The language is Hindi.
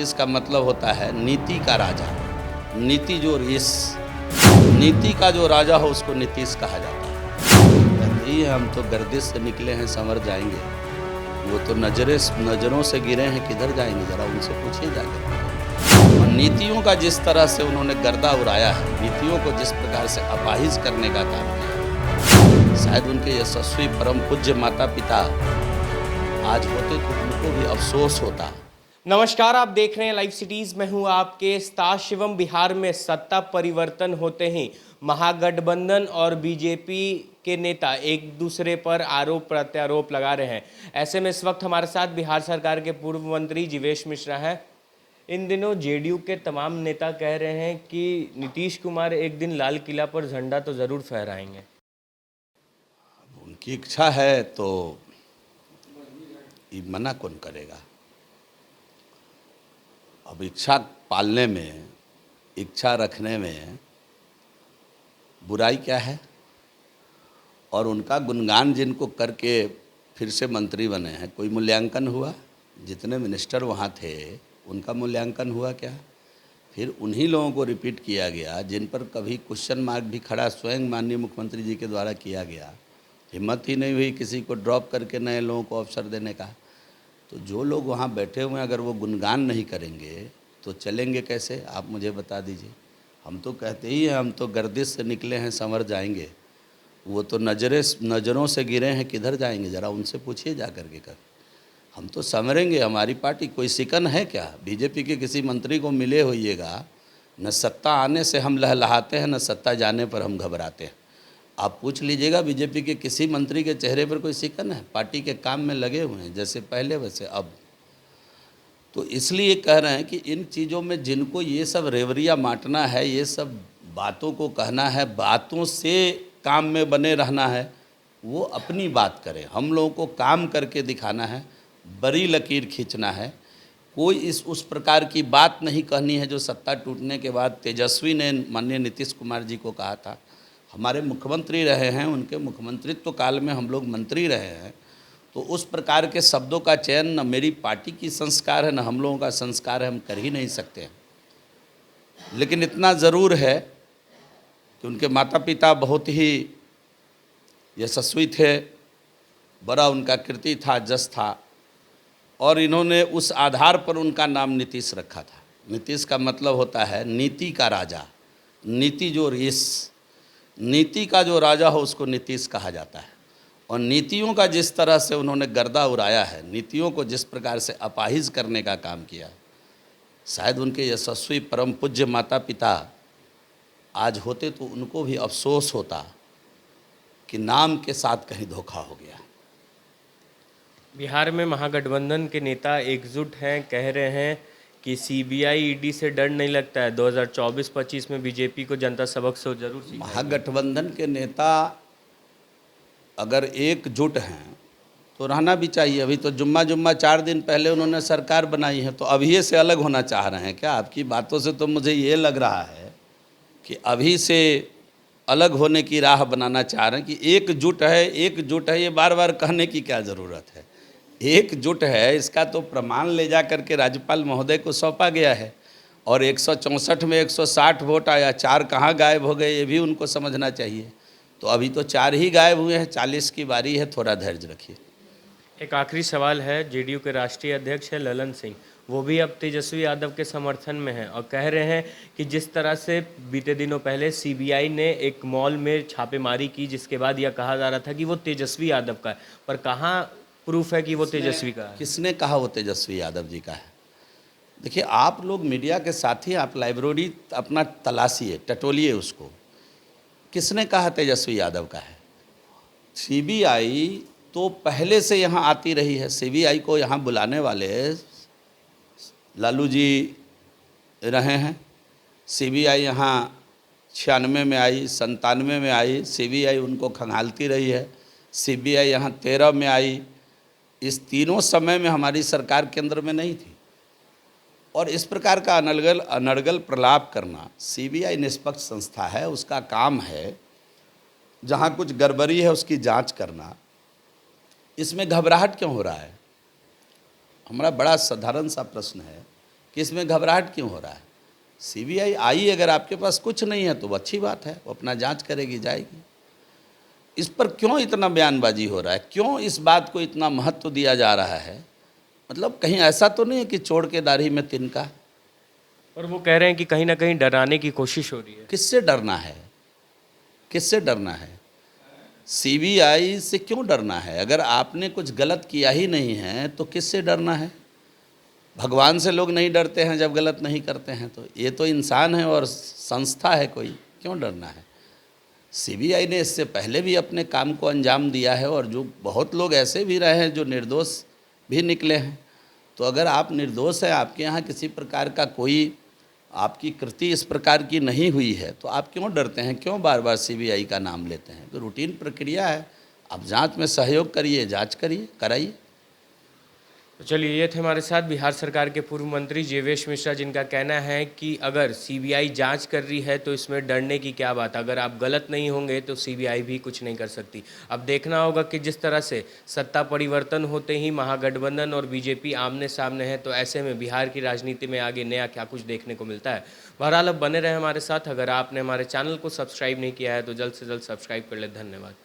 नीतीश का मतलब होता है नीति का राजा। नीति जो नीति का जो राजा हो उसको नीतीश कहा जाता है। कहते ही हम तो गर्दिश से निकले हैं संवर जाएंगे, वो तो नज़रों से गिरे हैं किधर जाएंगे, ज़रा उनसे पूछिए जाकर। और नीतियों का जिस तरह से उन्होंने गर्दा उड़ाया है, नीतियों को जिस प्रकार से अपाहिज करने का काम किया, शायद उनके यशस्वी परम पूज्य माता पिता आज होते तो उनको भी अफसोस होता। नमस्कार, आप देख रहे हैं लाइव सिटीज। मैं हूं आपके स्टार शिवम। बिहार में सत्ता परिवर्तन होते ही महागठबंधन और बीजेपी के नेता एक दूसरे पर आरोप प्रत्यारोप लगा रहे हैं। ऐसे में इस वक्त हमारे साथ बिहार सरकार के पूर्व मंत्री जीवेश मिश्रा हैं। इन दिनों जेडीयू के तमाम नेता कह रहे हैं कि नीतीश कुमार एक दिन लाल किला पर झंडा तो ज़रूर फहराएंगे। उनकी इच्छा है तो ये मना कौन करेगा। अब इच्छा पालने में, इच्छा रखने में बुराई क्या है। और उनका गुणगान जिनको करके फिर से मंत्री बने हैं, कोई मूल्यांकन हुआ? जितने मिनिस्टर वहाँ थे उनका मूल्यांकन हुआ क्या? फिर उन्हीं लोगों को रिपीट किया गया जिन पर कभी क्वेश्चन मार्क भी खड़ा स्वयं माननीय मुख्यमंत्री जी के द्वारा किया गया। हिम्मत ही नहीं हुई किसी को ड्रॉप करके नए लोगों को अवसर देने का। तो जो लोग वहाँ बैठे हुए हैं अगर वो गुणगान नहीं करेंगे तो चलेंगे कैसे, आप मुझे बता दीजिए। हम तो कहते ही हैं हम तो गर्दिश से निकले हैं संवर जाएंगे, वो तो नज़रों से गिरे हैं किधर जाएंगे, ज़रा उनसे पूछिए जा कर के कर। हम तो संवरेंगे, हमारी पार्टी कोई सिकन है क्या? बीजेपी के किसी मंत्री को मिले होइएगा, न सत्ता आने से हम लहलहाते हैं न सत्ता जाने पर हम घबराते हैं। आप पूछ लीजिएगा बीजेपी के किसी मंत्री के चेहरे पर कोई सिकन है? पार्टी के काम में लगे हुए हैं जैसे पहले वैसे अब। तो इसलिए कह रहे हैं कि इन चीज़ों में जिनको ये सब रेवरिया माटना है, ये सब बातों को कहना है, बातों से काम में बने रहना है, वो अपनी बात करें। हम लोगों को काम करके दिखाना है, बड़ी लकीर खींचना है। कोई उस प्रकार की बात नहीं कहनी है जो सत्ता टूटने के बाद तेजस्वी ने माननीय नीतीश कुमार जी को कहा था। हमारे मुख्यमंत्री रहे हैं, उनके मुख्यमंत्रित्व काल में हम लोग मंत्री रहे हैं, तो उस प्रकार के शब्दों का चयन न मेरी पार्टी की संस्कार है न हम लोगों का संस्कार है, हम कर ही नहीं सकते हैं। लेकिन इतना ज़रूर है कि उनके माता पिता बहुत ही यशस्वी थे, बड़ा उनका कीर्ति था, जस था, और इन्होंने उस आधार पर उनका नाम नीतीश रखा था। नीतीश का मतलब होता है नीति का राजा। नीति का जो राजा हो उसको नीतीश कहा जाता है। और नीतियों का जिस तरह से उन्होंने गर्दा उड़ाया है, नीतियों को जिस प्रकार से अपाहिज करने का काम किया, शायद उनके यशस्वी परम पूज्य माता पिता आज होते तो उनको भी अफसोस होता कि नाम के साथ कहीं धोखा हो गया। बिहार में महागठबंधन के नेता एकजुट हैं, कह रहे हैं कि सीबीआई ईडी से डर नहीं लगता है, 2024-25 में बीजेपी को जनता सबक से जरूर सीखेगी। महागठबंधन के नेता अगर एकजुट हैं तो रहना भी चाहिए। अभी तो जुम्मा 4 दिन पहले उन्होंने सरकार बनाई है, तो अभी से अलग होना चाह रहे हैं क्या? आपकी बातों से तो मुझे ये लग रहा है कि अभी से अलग होने की राह बनाना चाह रहे हैं कि एकजुट है, ये बार बार कहने की क्या ज़रूरत है। एकजुट है इसका तो प्रमाण ले जा करके राज्यपाल महोदय को सौंपा गया है, और 164 में 160 वोट आया, 4 कहाँ गायब हो गए ये भी उनको समझना चाहिए। तो अभी तो 4 ही गायब हुए हैं, 40 की बारी है, थोड़ा धैर्य रखिए। एक आखिरी सवाल है, जेडीयू के राष्ट्रीय अध्यक्ष है ललन सिंह, वो भी अब तेजस्वी यादव के समर्थन में हैं और कह रहे हैं कि जिस तरह से बीते दिनों पहले सीबीआई ने एक मॉल में छापेमारी की, जिसके बाद यह कहा जा रहा था कि वो तेजस्वी यादव का है, पर कहाँ प्रूफ है कि वो तेजस्वी का है? किसने कहा वो तेजस्वी यादव जी का है? देखिए, आप लोग मीडिया के साथी, आप लाइब्रेरी अपना तलाशिए, टटोलिए उसको। किसने कहा तेजस्वी यादव का है? सीबीआई तो पहले से यहाँ आती रही है। सीबीआई को यहाँ बुलाने वाले लालू जी रहे हैं। सीबीआई यहाँ 96 में आई, 97 में आई, सीबीआई उनको खंगालती रही है। सीबीआई यहाँ 13 में आई। इस तीनों समय में हमारी सरकार केंद्र में नहीं थी। और इस प्रकार का अनर्गल प्रलाप करना, सीबीआई निष्पक्ष संस्था है, उसका काम है जहाँ कुछ गड़बड़ी है उसकी जांच करना। इसमें घबराहट क्यों हो रहा है? हमारा बड़ा साधारण सा प्रश्न है कि इसमें घबराहट क्यों हो रहा है? सीबीआई आई, अगर आपके पास कुछ नहीं है तो वो अच्छी बात है, वो अपना जांच करेगी, जाएगी। इस पर क्यों इतना बयानबाजी हो रहा है? क्यों इस बात को इतना महत्व दिया जा रहा है? मतलब कहीं ऐसा तो नहीं है कि चोर के दाढ़ी में तिनका? और वो कह रहे हैं कि कहीं ना कहीं डराने की कोशिश हो रही है। किससे डरना है? किससे डरना है? सीबीआई से क्यों डरना है? अगर आपने कुछ गलत किया ही नहीं है तो किससे डरना है? भगवान से लोग नहीं डरते हैं जब गलत नहीं करते हैं, तो ये तो इंसान है और संस्था है कोई, क्यों डरना है? सीबीआई ने इससे पहले भी अपने काम को अंजाम दिया है, और जो बहुत लोग ऐसे भी रहे हैं जो निर्दोष भी निकले हैं। तो अगर आप निर्दोष हैं, आपके यहाँ किसी प्रकार का कोई आपकी कृति इस प्रकार की नहीं हुई है, तो आप क्यों डरते हैं? क्यों बार बार सीबीआई का नाम लेते हैं? तो रूटीन प्रक्रिया है, आप जांच में सहयोग करिए, जांच करिए, कराइए। तो चलिए, ये थे हमारे साथ बिहार सरकार के पूर्व मंत्री जीवेश मिश्रा, जिनका कहना है कि अगर सीबीआई जांच कर रही है तो इसमें डरने की क्या बात। अगर आप गलत नहीं होंगे तो सीबीआई भी कुछ नहीं कर सकती। अब देखना होगा कि जिस तरह से सत्ता परिवर्तन होते ही महागठबंधन और बीजेपी आमने सामने है, तो ऐसे में बिहार की राजनीति में आगे नया क्या कुछ देखने को मिलता है। बहरहाल अब बने रहे हमारे साथ। अगर आपने हमारे चैनल को सब्सक्राइब नहीं किया है तो जल्द से जल्द सब्सक्राइब कर ले। धन्यवाद।